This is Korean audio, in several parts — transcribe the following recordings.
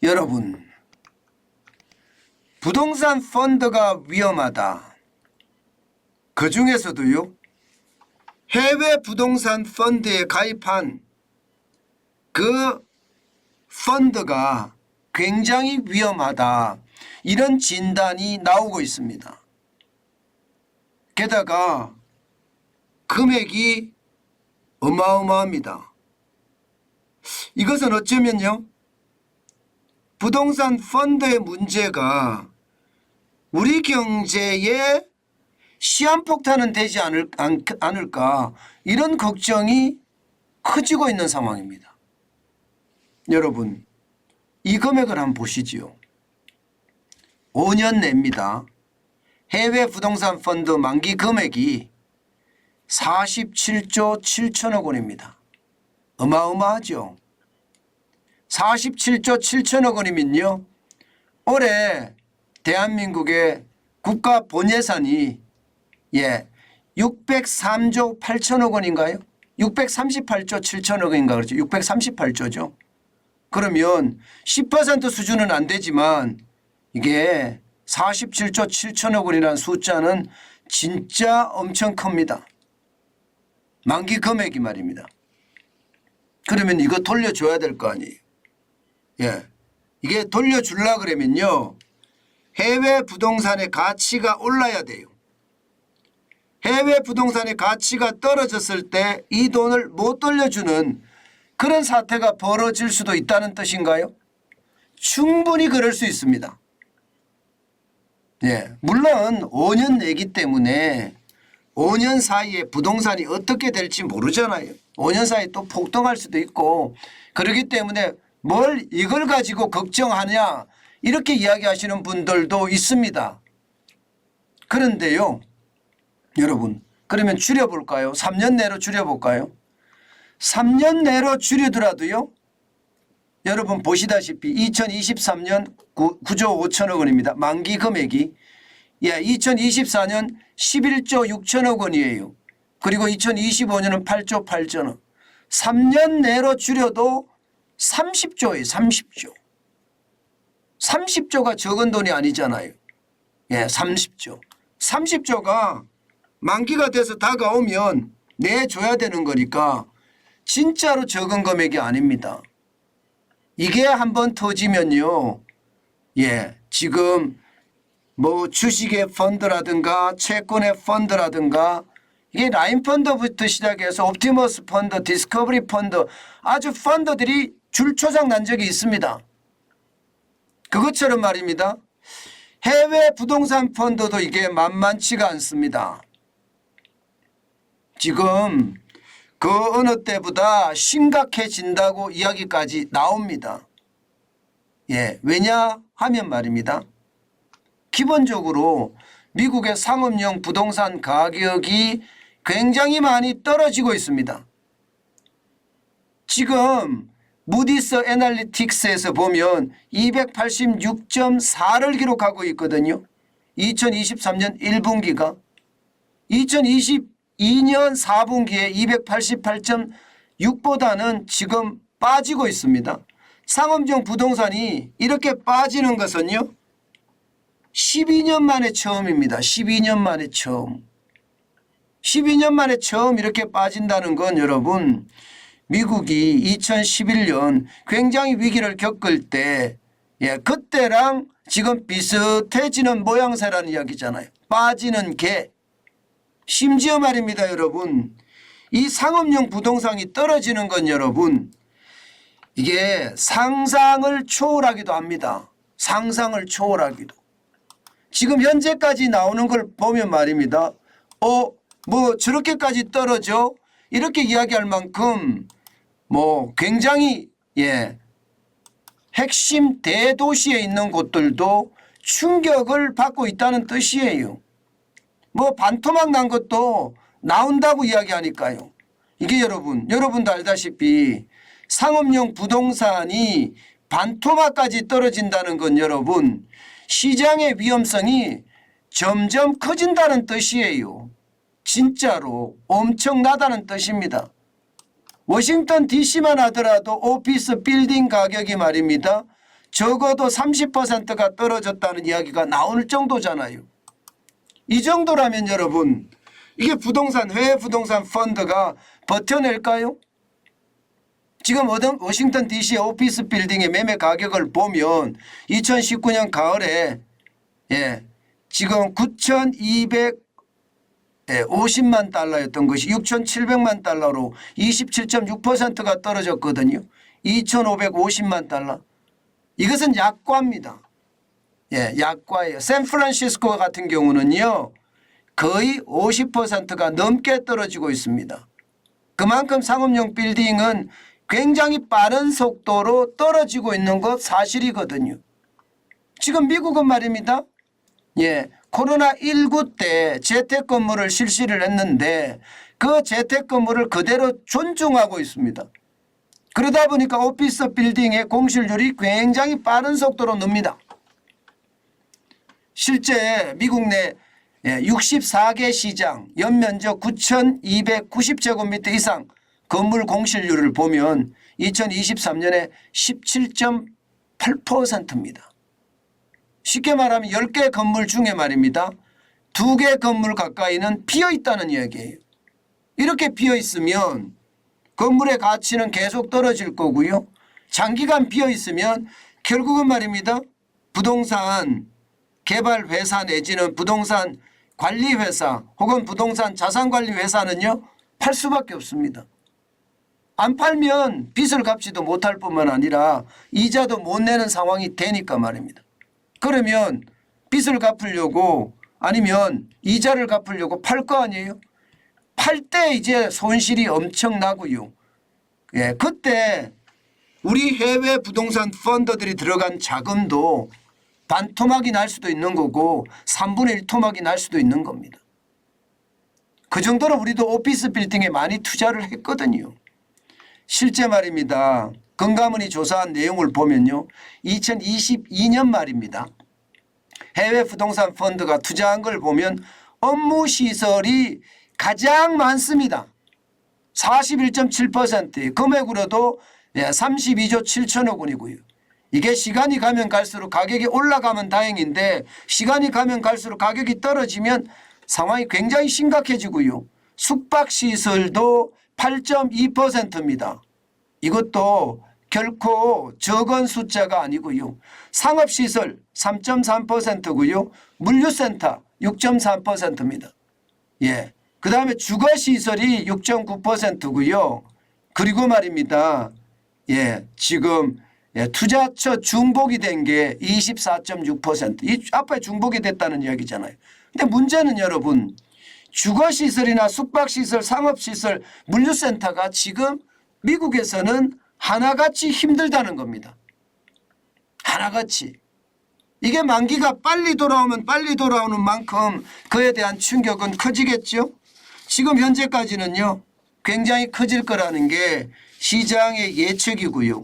여러분, 부동산 펀드가 위험하다. 그 중에서도요, 해외 부동산 펀드에 가입한 그 펀드가 굉장히 위험하다. 이런 진단이 나오고 있습니다. 게다가 금액이 어마어마합니다. 이것은 어쩌면요, 부동산 펀드의 문제가 우리 경제에 시한폭탄은 되지 않을까, 이런 걱정이 커지고 있는 상황입니다. 여러분, 이 금액을 한번 보시지요. 5년 내입니다. 해외 부동산 펀드 만기 금액이 47조 7천억 원입니다. 어마어마하죠. 47조 7천억 원이면요, 올해 대한민국의 국가 본예산이 603조 8천억 원인가요? 638조 7천억 원인가 그렇죠. 638조죠. 그러면 10% 수준은 안 되지만 이게 47조 7천억 원이라는 숫자는 진짜 엄청 큽니다. 만기 금액이 말입니다. 그러면 이거 돌려줘야 될 거 아니에요. 이게 돌려주려고 그러면요, 해외 부동산의 가치가 올라야 돼요. 해외 부동산의 가치가 떨어졌을 때 이 돈을 못 돌려주는 그런 사태가 벌어질 수도 있다는 뜻인가요? 충분히 그럴 수 있습니다. 물론 5년 내기 때문에 5년 사이에 부동산이 어떻게 될지 모르잖아요. 5년 사이에 또 폭등할 수도 있고, 그렇기 때문에 뭘 이걸 가지고 걱정하냐, 이렇게 이야기하시는 분들도 있습니다. 그런데요, 여러분, 그러면 줄여볼까요? 3년 내로 줄여볼까요? 3년 내로 줄이더라도요, 여러분 보시다시피 2023년 9조 5천억 원입니다. 만기 금액이. 2024년 11조 6천억 원이에요. 그리고 2025년은 8조 8천억. 3년 내로 줄여도 30조예요. 30조. 30조가 적은 돈이 아니잖아요. 30조. 30조가 만기가 돼서 다가오면 내줘야 되는 거니까 진짜로 적은 금액이 아닙니다. 이게 한번 터지면요, 지금 뭐 주식의 펀드라든가 채권의 펀드라든가, 이게 라인 펀드부터 시작해서 옵티머스 펀드, 디스커버리 펀드, 아주 펀드들이 줄초장 난 적이 있습니다. 그것처럼 말입니다, 해외 부동산 펀드도 이게 만만치가 않습니다. 지금 그 어느 때보다 심각해진다고 이야기까지 나옵니다. 왜냐 하면 말입니다, 기본적으로 미국의 상업용 부동산 가격이 굉장히 많이 떨어지고 있습니다. 지금 무디스 애널리틱스에서 보면 286.4를 기록하고 있거든요. 2023년 1분기가 2022년 4분기에 288.6보다는 지금 빠지고 있습니다. 상업용 부동산이 이렇게 빠지는 것은요, 12년 만에 처음입니다. 12년 만에 처음. 12년 만에 처음 이렇게 빠진다는 건, 여러분, 미국이 2011년 굉장히 위기를 겪을 때 그때랑 지금 비슷해지는 모양새라는 이야기잖아요. 빠지는 개. 심지어 말입니다, 여러분, 이 상업용 부동산이 떨어지는 건, 여러분, 이게 상상을 초월하기도 합니다. 상상을 초월하기도. 지금 현재까지 나오는 걸 보면 말입니다, 뭐 저렇게까지 떨어져? 이렇게 이야기할 만큼 뭐 굉장히 핵심 대도시에 있는 곳들도 충격을 받고 있다는 뜻이에요. 뭐 반토막 난 것도 나온다고 이야기하니까요. 이게 여러분도 알다시피 상업용 부동산이 반토막까지 떨어진다는 건, 여러분, 시장의 위험성이 점점 커진다는 뜻이에요. 진짜로 엄청나다는 뜻입니다. 워싱턴 DC만 하더라도 오피스 빌딩 가격이 말입니다, 적어도 30%가 떨어졌다는 이야기가 나올 정도잖아요. 이 정도라면 여러분 이게 해외 부동산 펀드가 버텨낼까요? 지금 워싱턴 DC 오피스 빌딩의 매매 가격을 보면 2019년 가을에 지금 9,250만 달러였던 것이 6,700만 달러로 27.6%가 떨어졌거든요. 2,550만 달러. 이것은 약과입니다. 약과예요. 샌프란시스코 같은 경우는요. 거의 50%가 넘게 떨어지고 있습니다. 그만큼 상업용 빌딩은 굉장히 빠른 속도로 떨어지고 있는 것 사실이거든요. 지금 미국은 말입니다. 코로나19 때 재택근무를 실시를 했는데 그 재택근무를 그대로 존중하고 있습니다. 그러다 보니까 오피스 빌딩의 공실률이 굉장히 빠른 속도로 늡니다. 실제 미국 내 64개 시장 연면적 9,290제곱미터 이상 건물 공실률을 보면 2023년에 17.8%입니다. 쉽게 말하면 10개 건물 중에 말입니다. 2개 건물 가까이는 비어 있다는 이야기예요. 이렇게 비어 있으면 건물의 가치는 계속 떨어질 거고요. 장기간 비어 있으면 결국은 말입니다. 부동산 개발 회사 내지는 부동산 관리 회사 혹은 부동산 자산 관리 회사는요. 팔 수밖에 없습니다. 안 팔면 빚을 갚지도 못할 뿐만 아니라 이자도 못 내는 상황이 되니까 말입니다. 그러면 빚을 갚으려고 아니면 이자를 갚으려고 팔 거 아니에요? 팔 때 이제 손실이 엄청나고요. 그때 우리 해외 부동산 펀드들이 들어간 자금도 반토막이 날 수도 있는 거고 3분의 1 토막이 날 수도 있는 겁니다. 그 정도로 우리도 오피스 빌딩에 많이 투자를 했거든요. 실제 말입니다. 건가문이 조사한 내용을 보면요. 2022년 말입니다. 해외 부동산 펀드가 투자한 걸 보면 업무 시설이 가장 많습니다. 41.7%, 금액으로도 32조 7천억 원이고요. 이게 시간이 가면 갈수록 가격이 올라가면 다행인데 시간이 가면 갈수록 가격이 떨어지면 상황이 굉장히 심각해지고요. 숙박시설도 8.2%입니다. 이것도 결코 적은 숫자가 아니고요. 상업시설 3.3%고요. 물류센터 6.3%입니다. 그 다음에 주거시설이 6.9%고요. 그리고 말입니다. 지금 투자처 중복이 된 게 24.6%. 이 앞에 중복이 됐다는 이야기잖아요. 근데 문제는 여러분 주거시설이나 숙박시설, 상업시설, 물류센터가 지금 미국에서는 하나같이 힘들다는 겁니다. 하나같이. 이게 만기가 빨리 돌아오면 빨리 돌아오는 만큼 그에 대한 충격은 커지겠죠. 지금 현재까지는요. 굉장히 커질 거라는 게 시장의 예측이고요.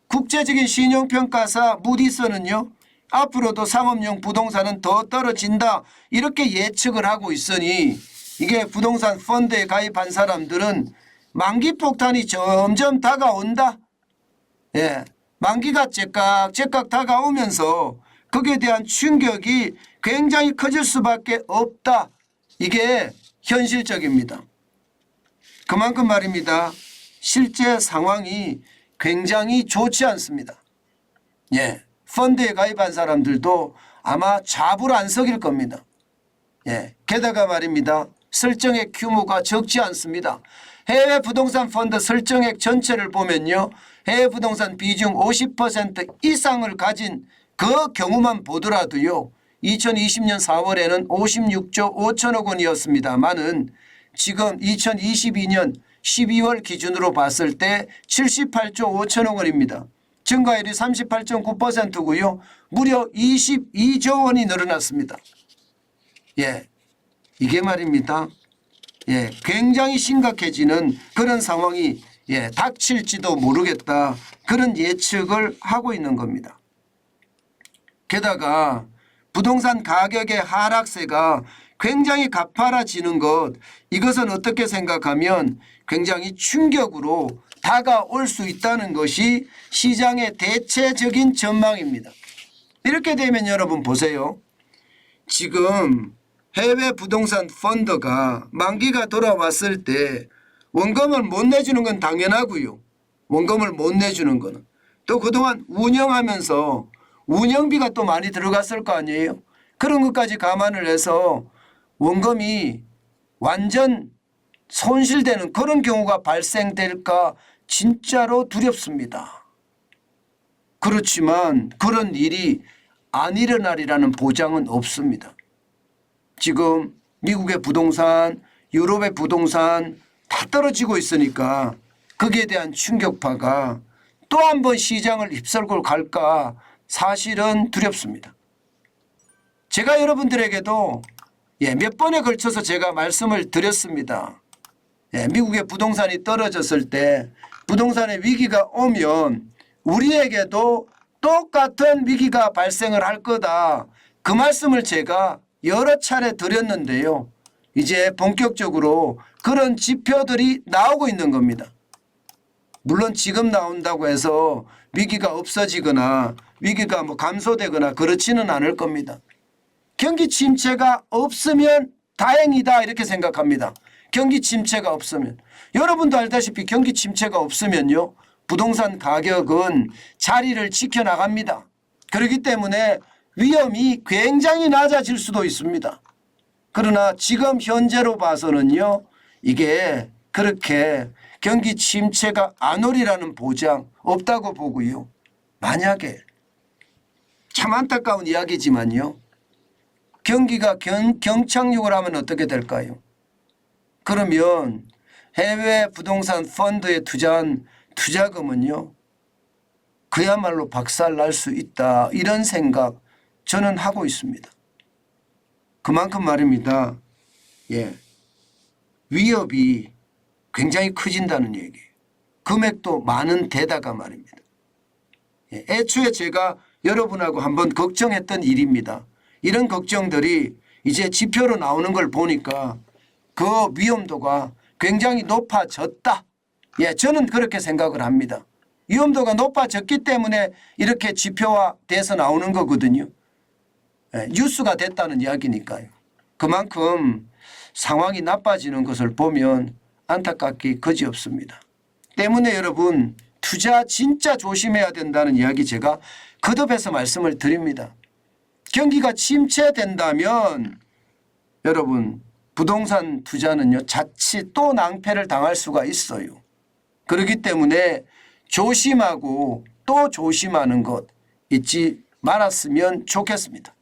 국제적인 신용평가사 무디스는요. 앞으로도 상업용 부동산은 더 떨어진다 이렇게 예측을 하고 있으니 이게 부동산 펀드에 가입한 사람들은 만기 폭탄이 점점 다가온다. 만기가 째깍째깍 다가오면서 거기에 대한 충격이 굉장히 커질 수밖에 없다. 이게 현실적입니다. 그만큼 말입니다. 실제 상황이 굉장히 좋지 않습니다. 펀드에 가입한 사람들도 아마 잡을 안 썩일 겁니다. 게다가 말입니다. 설정액 규모가 적지 않습니다. 해외 부동산 펀드 설정액 전체를 보면요. 해외 부동산 비중 50% 이상을 가진 그 경우만 보더라도요. 2020년 4월에는 56조 5천억 원이었습니다만은 지금 2022년 12월 기준으로 봤을 때 78조 5천억 원입니다. 증가율이 38.9%고요. 무려 22조 원이 늘어났습니다. 이게 말입니다. 굉장히 심각해지는 그런 상황이 닥칠지도 모르겠다. 그런 예측을 하고 있는 겁니다. 게다가 부동산 가격의 하락세가 굉장히 가파라지는 것, 이것은 어떻게 생각하면 굉장히 충격으로 다가올 수 있다는 것이 시장의 대체적인 전망입니다. 이렇게 되면 여러분 보세요. 지금 해외 부동산 펀드가 만기가 돌아왔을 때 원금을 못 내주는 건 당연하고요. 원금을 못 내주는 거는. 또 그동안 운영하면서 운영비가 또 많이 들어갔을 거 아니에요. 그런 것까지 감안을 해서 원금이 완전 손실되는 그런 경우가 발생될까 진짜로 두렵습니다. 그렇지만 그런 일이 안 일어나리라는 보장은 없습니다. 지금 미국의 부동산, 유럽의 부동산 다 떨어지고 있으니까 거기에 대한 충격파가 또 한 번 시장을 휩쓸고 갈까 사실은 두렵습니다. 제가 여러분들에게도 몇 번에 걸쳐서 제가 말씀을 드렸습니다. 미국의 부동산이 떨어졌을 때 부동산의 위기가 오면 우리에게도 똑같은 위기가 발생을 할 거다. 그 말씀을 제가 여러 차례 드렸는데요. 이제 본격적으로 그런 지표들이 나오고 있는 겁니다. 물론 지금 나온다고 해서 위기가 없어지거나 위기가 감소되거나 그렇지는 않을 겁니다. 경기 침체가 없으면 다행이다 이렇게 생각합니다. 경기 침체가 없으면. 여러분도 알다시피 경기 침체가 없으면요. 부동산 가격은 자리를 지켜나갑니다. 그렇기 때문에 위험이 굉장히 낮아질 수도 있습니다. 그러나 지금 현재로 봐서는요. 이게 그렇게 경기 침체가 안 오리라는 보장 없다고 보고요. 만약에 참 안타까운 이야기지만요. 경기가 경착륙을 하면 어떻게 될까요? 그러면 해외 부동산 펀드에 투자한 투자금은요. 그야말로 박살날 수 있다. 이런 생각 저는 하고 있습니다. 그만큼 말입니다. 위협이 굉장히 커진다는 얘기예요. 금액도 많은 데다가 말입니다. 애초에 제가 여러분하고 한번 걱정했던 일입니다. 이런 걱정들이 이제 지표로 나오는 걸 보니까 그 위험도가 굉장히 높아졌다. 저는 그렇게 생각을 합니다. 위험도가 높아졌기 때문에 이렇게 지표화돼서 나오는 거거든요. 뉴스가 됐다는 이야기니까요. 그만큼 상황이 나빠지는 것을 보면 안타깝기 그지없습니다. 때문에 여러분 투자 진짜 조심해야 된다는 이야기 제가 거듭해서 말씀을 드립니다. 경기가 침체된다면 여러분 부동산 투자는요 자칫 또 낭패를 당할 수가 있어요. 그렇기 때문에 조심하고 또 조심하는 것 잊지 말았으면 좋겠습니다.